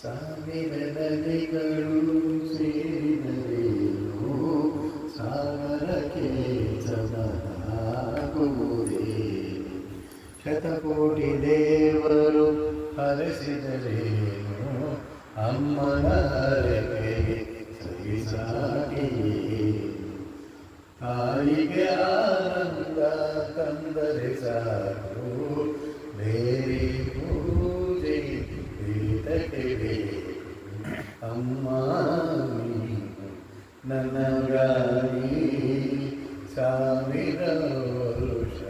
ಸಾವಿರ ನದಿಗಳು ಸೇರಿದರೇನು ಸಾಗರಕ್ಕೆ ಸಮನಾಗುವುದೇ ಶತಕೋಟಿ ದೇವರು ಹರಸಿದರೇನು ಅಮ್ಮನ ಹರಕೆಗೆ ಸರಿಸಾಟಿಯೇ ತಾಯಿಗೆ ಆನಂದ ತಂದರೆ ಸಾಕು ಬೇರೆ ಪೂಜೆ ಪ್ರೀತಕ್ಕೆ ಅಮ್ಮ ನನಗಾಗಿ ಸಾವಿರ ವರುಷ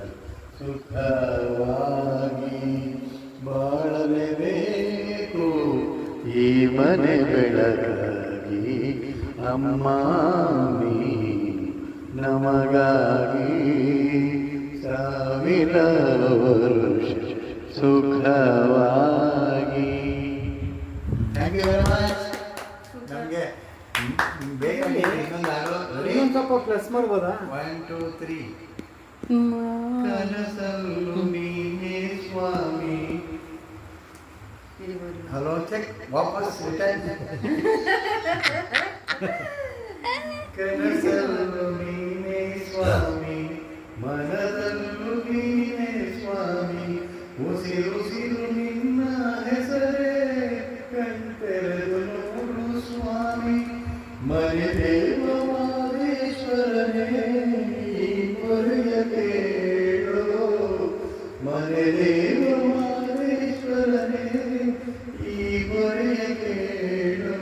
ಸುಖವಾಗಿ ಬಾಳಲೇಬೇಕು ಈ ಮನೆ ಬೆಳಗಾಗಿ ಅಮ್ಮ ನಮಗಾಗಿ ಸಾವಿರ ವರುಷ ಸುಖವಾಗಿ. Thank you very much. ನಮಗೆ ಬೇಗ ಇನ್ನೊಂದು ಸ್ವಲ್ಪ ಪ್ಲಸ್ ಮಾಡ್ಬೋದಾ? 1 2 3 ಕನಸಲ್ಲು ನೀನೇ ಸ್ವಾಮಿ. ಹಲೋ ಚೆಕ್ ವಾಪಸ್ ರಿಟರ್ನ್. ಕನಸಲ್ಲು ನೀನೇ ಸ್ವಾಮಿ ಮನದಲ್ಲೂ ನೀನೇ ಸ್ವಾಮಿ ಉಸಿರುಸಿರು ನಿನ್ನ ಹೆಸರೇ ಕಣ್ತೆರೆದು ನೋಡು ಸ್ವಾಮಿ ಮನೆದೇವ ಮಾದೇಶ್ವರನೇ ಈ ಮೊರೆಯ ಕೇಳು ಮನೆದೇವ ಮಾದೇಶ್ವರನೇ ಈ ಮೊರೆಯ ಕೇಳು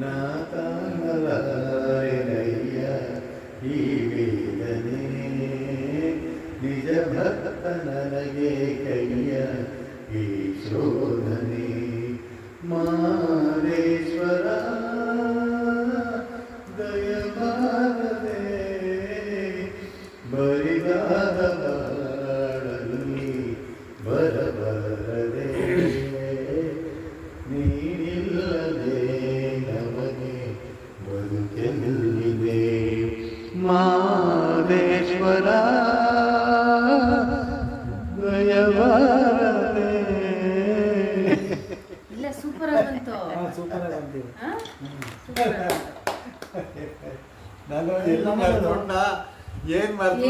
ನಾ ತಾನಲಾರೆನಯ್ಯ ಈ ವೇದನೆ ನಿಜ ಭಕ್ತ ನನಗೆ ಕೈಯ ಈ ಶೋಧನೆ ಮಾದೇಶ್ವರ ದಯಮಾರದೆ ಬರಿದಾದ ಬಾಳಲ್ಲಿ ಬರಬರದೆ ನೀನಿಲ್ಲದೆ ನಮಗೆ ಬದುಕೆಲ್ಲಿದೆ ಮಾದೇಶ್ವರ ದಯಮಾರದೆ. ಇಲ್ಲ ಸೂಪರ್ ಆಗಂತು. ಸೂಪರ್ ಆಗಂತು. ನಾನು ಎಲ್ಲ ಮಾಡ್ಕೊಂಡ ಏನ್ ಮಾಡ್ಕೊಂಡ